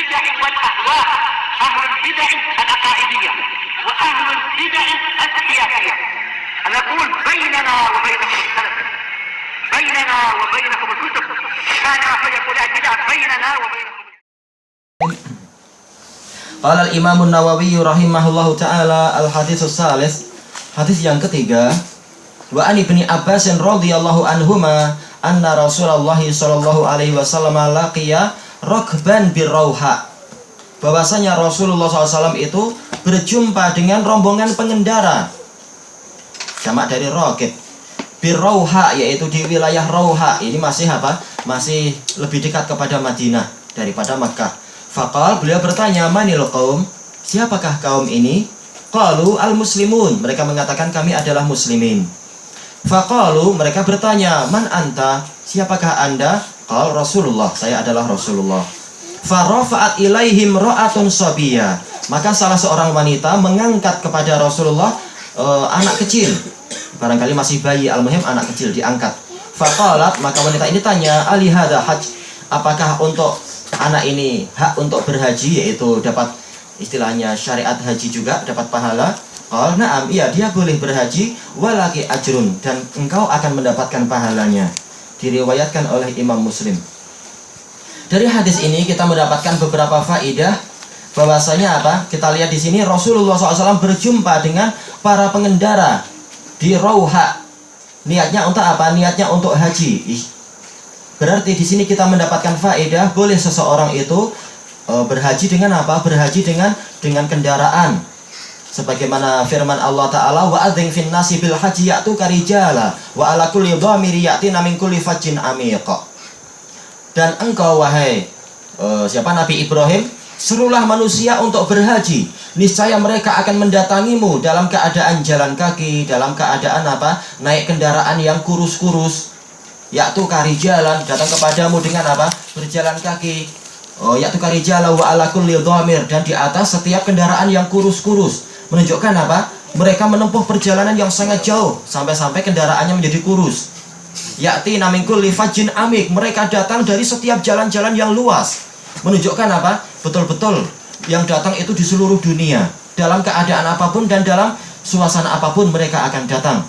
البدع والأهواء، أهل البدع العقائدية وأهل البدع السياسية. نقول بيننا وبينكم السلف، بيننا وبينكم الكتب، كان فيقول البدع بيننا وبينكم. Qala al-Imam an-Nawawi rahimahullahu taala al-hadits salis, hadis yang ketiga, wa an Ibnu Abbas radhiyallahu anhuma anna Rasulullah sallallahu alaihi wasallam laqiya rakban birrauha. Bahwasanya Rasulullah SAW itu berjumpa dengan rombongan pengendara, jamak dari rakib, birrauha, yaitu di wilayah Rauha. Ini masih apa? Masih lebih dekat kepada Madinah daripada Makkah. Faqal, beliau bertanya, manil qaum, siapakah kaum ini? Qalu al-muslimun, mereka mengatakan kami adalah muslimin. Faqalu, mereka bertanya, man anta, siapakah anda? Qal Rasulullah, saya adalah Rasulullah. Farafa'at ilaihim ra'atun sabiyya, maka salah seorang wanita mengangkat kepada Rasulullah anak kecil, barangkali masih bayi, al-muhim anak kecil diangkat. Faqalat, maka wanita ini tanya, ali hadza hajj, apakah untuk anak ini hak untuk berhaji, yaitu dapat istilahnya syariat haji juga, dapat pahala? Qal na'am, iya, dia boleh berhaji, walaki ajrun, dan engkau akan mendapatkan pahalanya. Diriwayatkan oleh Imam Muslim. Dari hadis ini kita mendapatkan beberapa faedah, bahwasanya apa? Kita lihat di sini Rasulullah SAW berjumpa dengan para pengendara di Rauha. Niatnya untuk apa? Niatnya untuk haji. Berarti di sini kita mendapatkan faedah boleh seseorang itu berhaji dengan apa? Berhaji dengan kendaraan. Sebagaimana firman Allah Ta'ala, wa adzin fin nasi bil haji ya'tuka rijala wa ala kulli dhamiri ya'tina min kulli fajjin amiq. Dan engkau wahai siapa? Nabi Ibrahim, serulah manusia untuk berhaji. Niscaya mereka akan mendatangimu dalam keadaan jalan kaki, dalam keadaan apa? Naik kendaraan yang kurus-kurus. Yaitu karijalan, datang kepadamu dengan apa? Berjalan kaki. Yaitu karijala wa ala kulli dhamir, dan di atas setiap kendaraan yang kurus-kurus. Menunjukkan apa? Mereka menempuh perjalanan yang sangat jauh sampai-sampai kendaraannya menjadi kurus. Ya'ti min kulli fajjin amik, mereka datang dari setiap jalan-jalan yang luas. Menunjukkan apa? Betul-betul yang datang itu di seluruh dunia, dalam keadaan apapun dan dalam suasana apapun mereka akan datang.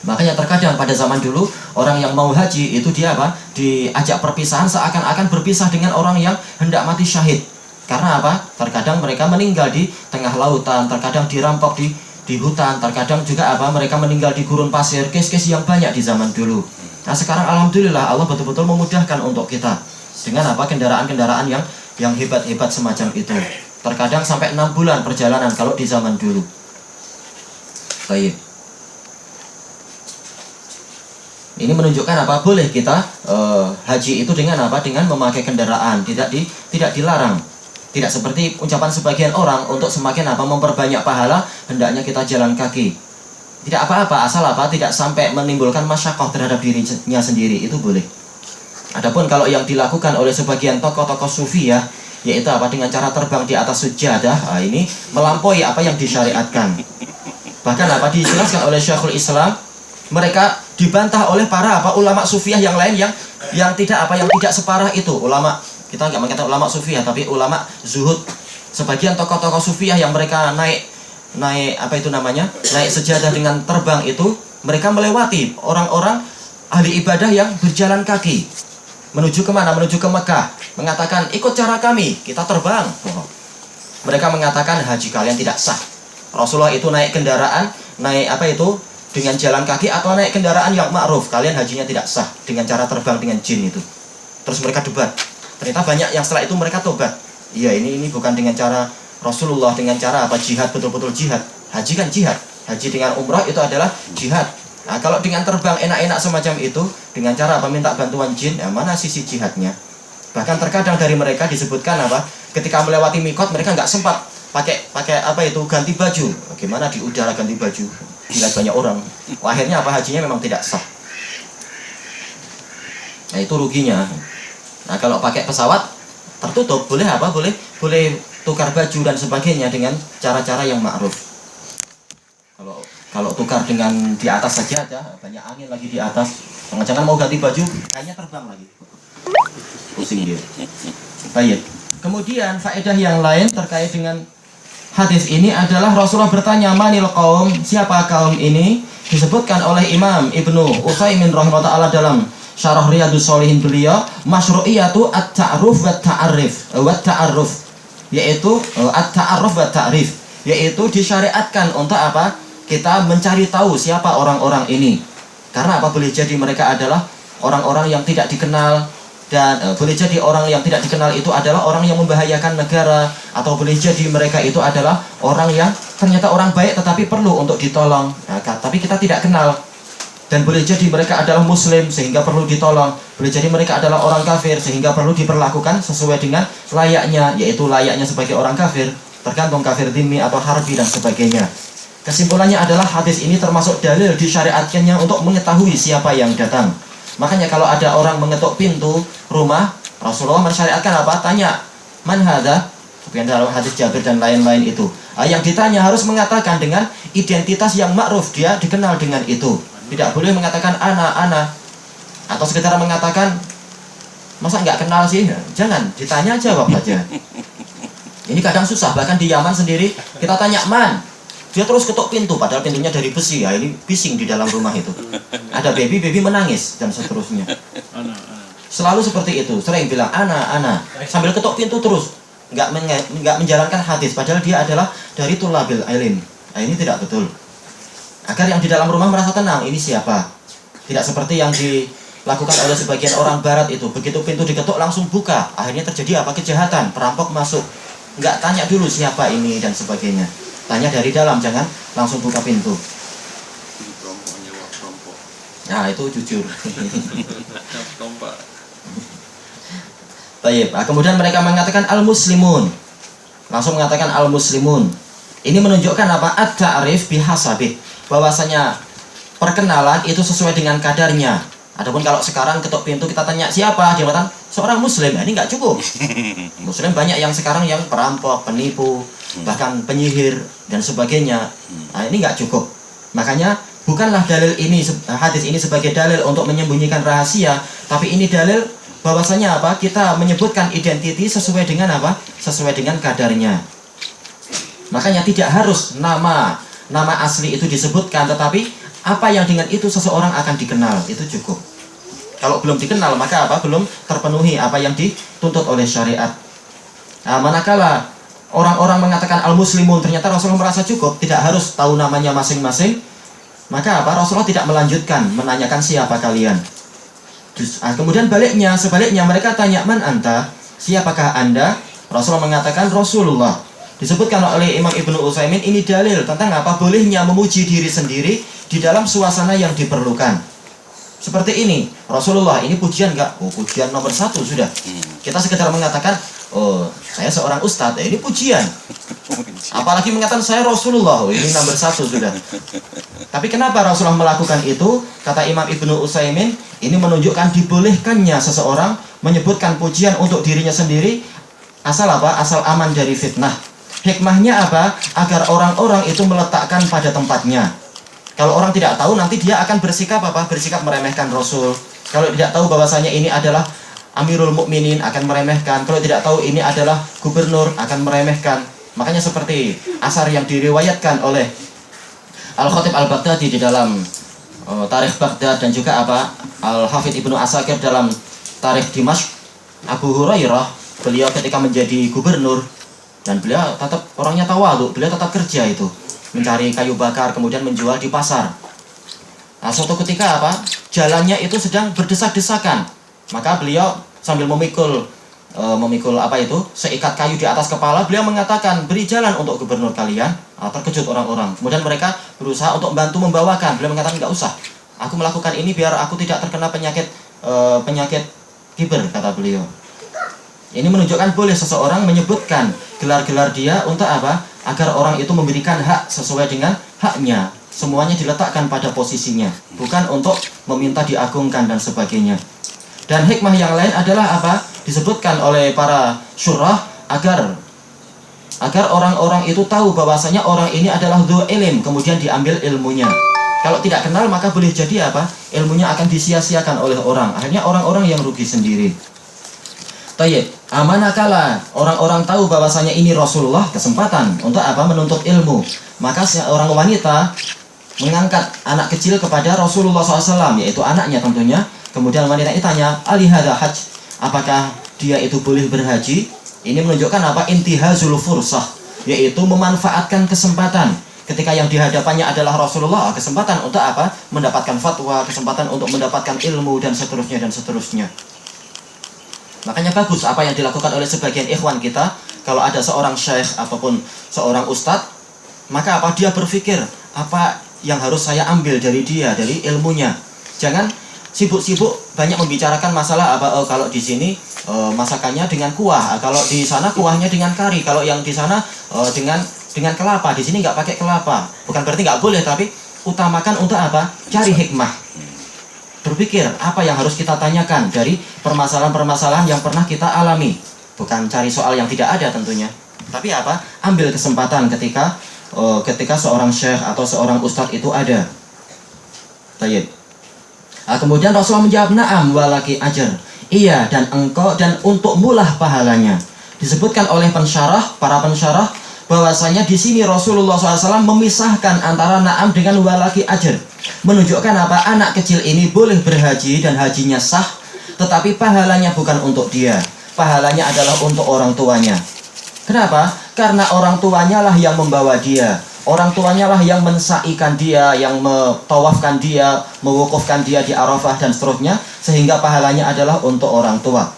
Makanya terkadang pada zaman dulu orang yang mau haji itu dia apa? Diajak perpisahan seakan-akan berpisah dengan orang yang hendak mati syahid. Karena apa? Terkadang mereka meninggal di tengah lautan, terkadang dirampok di hutan, terkadang juga apa? Mereka meninggal di gurun pasir. Kes-kes yang banyak di zaman dulu. Nah sekarang alhamdulillah Allah betul-betul memudahkan untuk kita dengan apa? Kendaraan-kendaraan yang hebat-hebat semacam itu. Terkadang sampai 6 bulan perjalanan kalau di zaman dulu. Baik. Ini menunjukkan apa? Boleh kita haji itu dengan apa? Dengan memakai kendaraan, tidak dilarang. Tidak seperti ucapan sebagian orang untuk semakin apa? Memperbanyak pahala, hendaknya kita jalan kaki. Tidak apa-apa, asal apa? Tidak sampai menimbulkan masyakoh terhadap dirinya sendiri, itu boleh. Adapun kalau yang dilakukan oleh sebagian tokoh-tokoh sufi ya, yaitu apa? Dengan cara terbang di atas sujadah, ini melampaui apa yang disyariatkan. Bahkan apa? Dijelaskan oleh Syekhul Islam, mereka dibantah oleh para apa? Ulama sufiah yang lain yang tidak separah itu. Ulama, kita nggak mengatakan ulama sufiah, tapi ulama zuhud. Sebagian tokoh-tokoh sufiah yang mereka naik apa itu namanya? Naik sejadah dengan terbang itu, mereka melewati orang-orang ahli ibadah yang berjalan kaki. Menuju kemana? Menuju ke Mekah. Mengatakan, ikut cara kami, kita terbang. Mereka mengatakan haji kalian tidak sah. Rasulullah itu naik kendaraan, naik apa itu? Dengan jalan kaki atau naik kendaraan yang ma'ruf, kalian hajinya tidak sah dengan cara terbang dengan jin itu. Terus mereka debat. Ternyata banyak yang setelah itu mereka tobat. Iya, ini bukan dengan cara Rasulullah, dengan cara apa? Jihad, betul-betul jihad. Haji kan jihad. Haji dengan umrah itu adalah jihad. Nah, kalau dengan terbang enak-enak semacam itu, dengan cara apa? Minta bantuan jin, ya mana sisi jihadnya? Bahkan terkadang dari mereka disebutkan apa? Ketika melewati mikot mereka nggak sempat pakai apa itu? Ganti baju. Bagaimana di udara ganti baju? Dilihat banyak orang. Akhirnya apa? Hajinya memang tidak sah. Nah, itu ruginya. Nah, kalau pakai pesawat tertutup boleh apa? Boleh tukar baju dan sebagainya dengan cara-cara yang ma'ruf. Kalau tukar dengan di atas saja banyak angin lagi di atas. Jangan-jangan mau ganti baju, kayaknya terbang lagi. Pusing dia. Baik. Kemudian faedah yang lain terkait dengan hadis ini adalah Rasulullah bertanya, manil qaum, siapa kaum ini? Disebutkan oleh Imam Ibnu Utsaimin rahimahullah dalam Syarah Riyadhus Shalihin beliau, masyru'iyatu at-ta'aruf wa ta'arruf, yaitu at-ta'aruf wa ta'rif, yaitu disyariatkan untuk apa? Kita mencari tahu siapa orang-orang ini. Karena apa? Boleh jadi mereka adalah orang-orang yang tidak dikenal, dan boleh jadi orang yang tidak dikenal itu adalah orang yang membahayakan negara, atau boleh jadi mereka itu adalah orang yang ternyata orang baik tetapi perlu untuk ditolong, tapi kita tidak kenal. Dan boleh jadi mereka adalah muslim sehingga perlu ditolong. Boleh jadi mereka adalah orang kafir sehingga perlu diperlakukan sesuai dengan layaknya, yaitu layaknya sebagai orang kafir, tergantung kafir dhimmi atau harbi dan sebagainya. Kesimpulannya adalah hadis ini termasuk dalil disyariatkannya untuk mengetahui siapa yang datang. Makanya kalau ada orang mengetuk pintu rumah, Rasulullah mensyariatkan apa? Tanya, man hadza? Seperti dalam hadis Jabir dan lain-lain itu. Yang ditanya harus mengatakan dengan identitas yang ma'ruf, dia dikenal dengan itu. Tidak boleh mengatakan ana, atau sekedar mengatakan masa nggak kenal sih? Jangan, ditanya jawab aja. Ini kadang susah, bahkan di Yaman sendiri kita tanya man, dia terus ketuk pintu padahal pintunya dari besi. Ya ini bising di dalam rumah itu. Ada baby menangis dan seterusnya. Selalu seperti itu, sering bilang ana sambil ketuk pintu terus, nggak menjalankan hadis padahal dia adalah dari tulabil ilm. Ini tidak betul. Agar yang di dalam rumah merasa tenang, ini siapa? Tidak seperti yang dilakukan oleh sebagian orang barat itu. Begitu pintu diketuk langsung buka. Akhirnya terjadi apa? Kejahatan, perampok masuk. Nggak tanya dulu siapa ini dan sebagainya. Tanya dari dalam, jangan langsung buka pintu. Nah itu jujur. Baik. Kemudian mereka mengatakan al-muslimun. Langsung mengatakan al-muslimun. Ini menunjukkan apa? At-ta'rif bihasabih. Bahwasanya perkenalan itu sesuai dengan kadarnya. Adapun kalau sekarang ketuk pintu kita tanya siapa, dia mengatakan seorang muslim. Ini nggak cukup. Muslim banyak yang sekarang yang perampok, penipu, bahkan penyihir dan sebagainya. Ini nggak cukup. Makanya bukanlah dalil ini, hadis ini sebagai dalil untuk menyembunyikan rahasia, tapi ini dalil bahwasanya apa? Kita menyebutkan identiti sesuai dengan apa? Sesuai dengan kadarnya. Makanya tidak harus nama asli itu disebutkan, tetapi apa yang dengan itu seseorang akan dikenal, itu cukup. Kalau belum dikenal, maka apa? Belum terpenuhi apa yang dituntut oleh syariat. Manakala orang-orang mengatakan al-muslimun, ternyata Rasulullah merasa cukup, tidak harus tahu namanya masing-masing, maka apa? Rasulullah tidak melanjutkan menanyakan siapa kalian. Kemudian sebaliknya mereka tanya, man anta? Siapakah anda? Rasulullah mengatakan Rasulullah. Disebutkan oleh Imam Ibnu Utsaimin, ini dalil tentang apa? Bolehnya memuji diri sendiri di dalam suasana yang diperlukan. Seperti ini, Rasulullah, ini pujian enggak? Oh, pujian nomor 1 sudah. Kita sekedar mengatakan, oh, saya seorang ustadz, ini pujian. Apalagi mengatakan saya Rasulullah, oh, ini nomor 1 sudah. Tapi kenapa Rasulullah melakukan itu? Kata Imam Ibnu Utsaimin, ini menunjukkan dibolehkannya seseorang menyebutkan pujian untuk dirinya sendiri, asal apa? Asal aman dari fitnah. Hikmahnya apa? Agar orang-orang itu meletakkan pada tempatnya. Kalau orang tidak tahu, nanti dia akan bersikap apa? Bersikap meremehkan Rasul. Kalau tidak tahu bahwasanya ini adalah Amirul Mukminin, akan meremehkan. Kalau tidak tahu ini adalah gubernur, akan meremehkan. Makanya seperti asar yang diriwayatkan oleh Al-Khatib Al-Baghdadi di dalam Tarikh Baghdad, dan juga apa? Al-Hafidh Ibnu Asakir dalam Tarikh Dimashq. Abu Hurairah, beliau ketika menjadi gubernur, dan beliau tetap orangnya tawadhu, beliau tetap kerja itu, mencari kayu bakar kemudian menjual di pasar. Nah, suatu ketika apa? Jalannya itu sedang berdesak-desakan. Maka beliau sambil memikul apa itu? Seikat kayu di atas kepala, beliau mengatakan, "Beri jalan untuk gubernur kalian." Terkejut orang-orang. Kemudian mereka berusaha untuk membantu membawakan. Beliau mengatakan, "Enggak usah. Aku melakukan ini biar aku tidak terkena penyakit kiber," kata beliau. Ini menunjukkan boleh seseorang menyebutkan gelar-gelar dia untuk apa? Agar orang itu memberikan hak sesuai dengan haknya. Semuanya diletakkan pada posisinya, bukan untuk meminta diagungkan dan sebagainya. Dan hikmah yang lain adalah apa? Disebutkan oleh para syurah agar orang-orang itu tahu bahwasanya orang ini adalah dzu ilm, kemudian diambil ilmunya. Kalau tidak kenal, maka boleh jadi apa? Ilmunya akan disia-siakan oleh orang. Akhirnya orang-orang yang rugi sendiri. Tayyib, manakala orang-orang tahu bahwasanya ini Rasulullah, kesempatan untuk apa? Menuntut ilmu. Maka seorang wanita mengangkat anak kecil kepada Rasulullah SAW, yaitu anaknya tentunya. Kemudian wanita ini tanya, alihada hajj, apakah dia itu boleh berhaji? Ini menunjukkan apa? Intihazul fursah, yaitu memanfaatkan kesempatan. Ketika yang dihadapannya adalah Rasulullah, kesempatan untuk apa? Mendapatkan fatwa, kesempatan untuk mendapatkan ilmu, dan seterusnya dan seterusnya. Makanya bagus apa yang dilakukan oleh sebagian ikhwan kita. Kalau ada seorang syekh ataupun seorang ustadz, maka apa? Dia berpikir, apa yang harus saya ambil dari dia, dari ilmunya. Jangan sibuk-sibuk banyak membicarakan masalah apa? Kalau di sini masakannya dengan kuah, kalau di sana kuahnya dengan kari, kalau yang di sana dengan kelapa, di sini nggak pakai kelapa. Bukan berarti nggak boleh, tapi utamakan untuk apa? Cari hikmah. Berpikir apa yang harus kita tanyakan dari permasalahan-permasalahan yang pernah kita alami. Bukan cari soal yang tidak ada tentunya, tapi apa? Ambil kesempatan ketika seorang syekh atau seorang ustadz itu ada. Tayyib. Kemudian Rasulullah menjawab, na'am walaki ajar. Iya, dan engkau dan untukmu lah pahalanya. Disebutkan oleh para pensyarah bahwasanya di sini Rasulullah SAW memisahkan antara na'am dengan walaki ajar. Menunjukkan apa? Anak kecil ini boleh berhaji dan hajinya sah, tetapi pahalanya bukan untuk dia. Pahalanya adalah untuk orang tuanya. Kenapa? Karena orang tuanya lah yang membawa dia. Orang tuanya lah yang mensaikan dia, yang metawafkan dia, mewukufkan dia di Arafah dan seterusnya, sehingga pahalanya adalah untuk orang tua.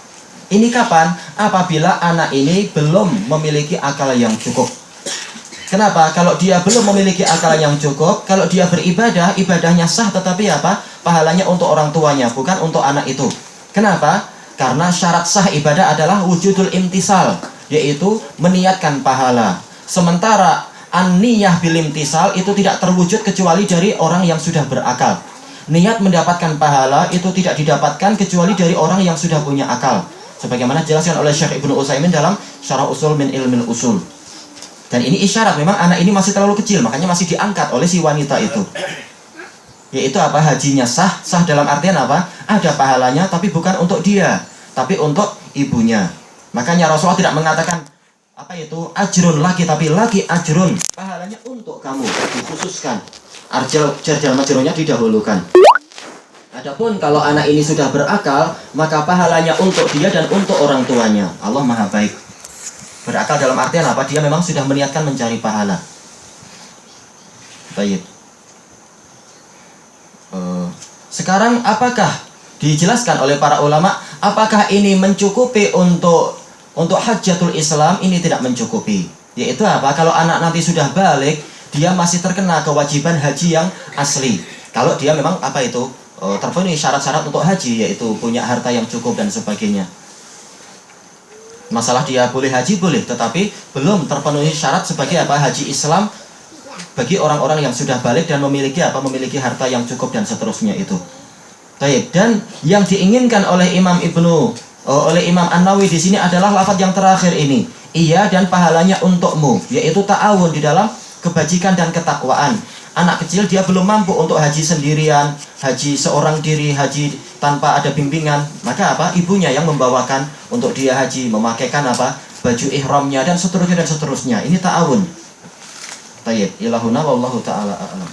Ini kapan? Apabila anak ini belum memiliki akal yang cukup. Kenapa? Kalau dia belum memiliki akal yang cukup, kalau dia beribadah, ibadahnya sah, tetapi apa? Pahalanya untuk orang tuanya, bukan untuk anak itu. Kenapa? Karena syarat sah ibadah adalah wujudul imtisal, yaitu meniatkan pahala. Sementara an-niyah bil imtisal itu tidak terwujud kecuali dari orang yang sudah berakal. Niat mendapatkan pahala itu tidak didapatkan kecuali dari orang yang sudah punya akal. Sebagaimana dijelaskan oleh Syekh Ibnu Utsaimin dalam Syarah Usul min Ilmil Usul. Dan ini isyarat memang anak ini masih terlalu kecil, makanya masih diangkat oleh si wanita itu. Yaitu apa? Hajinya sah. Sah dalam artian apa? Ada pahalanya, tapi bukan untuk dia, tapi untuk ibunya. Makanya Rasulullah tidak mengatakan apa itu ajrun laki, tapi laki ajrun, pahalanya untuk kamu, dikhususkan. Jar majrurnya didahulukan. Adapun kalau anak ini sudah berakal, maka pahalanya untuk dia dan untuk orang tuanya. Allah Maha Baik. Berakal dalam artian apa? Dia memang sudah meniatkan mencari pahala. Baik. Sekarang apakah dijelaskan oleh para ulama, apakah ini mencukupi untuk hajatul Islam? Ini tidak mencukupi. Yaitu apa? Kalau anak nanti sudah balik, dia masih terkena kewajiban haji yang asli. Kalau dia memang apa itu? Terpenuhi syarat-syarat untuk haji, yaitu punya harta yang cukup dan sebagainya. Masalah dia boleh haji boleh, tetapi belum terpenuhi syarat sebagai apa? Haji Islam bagi orang-orang yang sudah balik dan memiliki apa? Memiliki harta yang cukup dan seterusnya itu. Baik, dan yang diinginkan oleh Imam An-Nawawi di sini adalah lafaz yang terakhir ini. Iya, dan pahalanya untukmu, yaitu ta'awun di dalam kebajikan dan ketakwaan. Anak kecil dia belum mampu untuk haji sendirian, haji seorang diri, haji tanpa ada bimbingan, maka apa? Ibunya yang membawakan untuk dia haji, memakaikan apa? Baju ihramnya dan seterusnya dan seterusnya. Ini ta'awun. Tayyib, ilahuna wallahu ta'ala a'lam.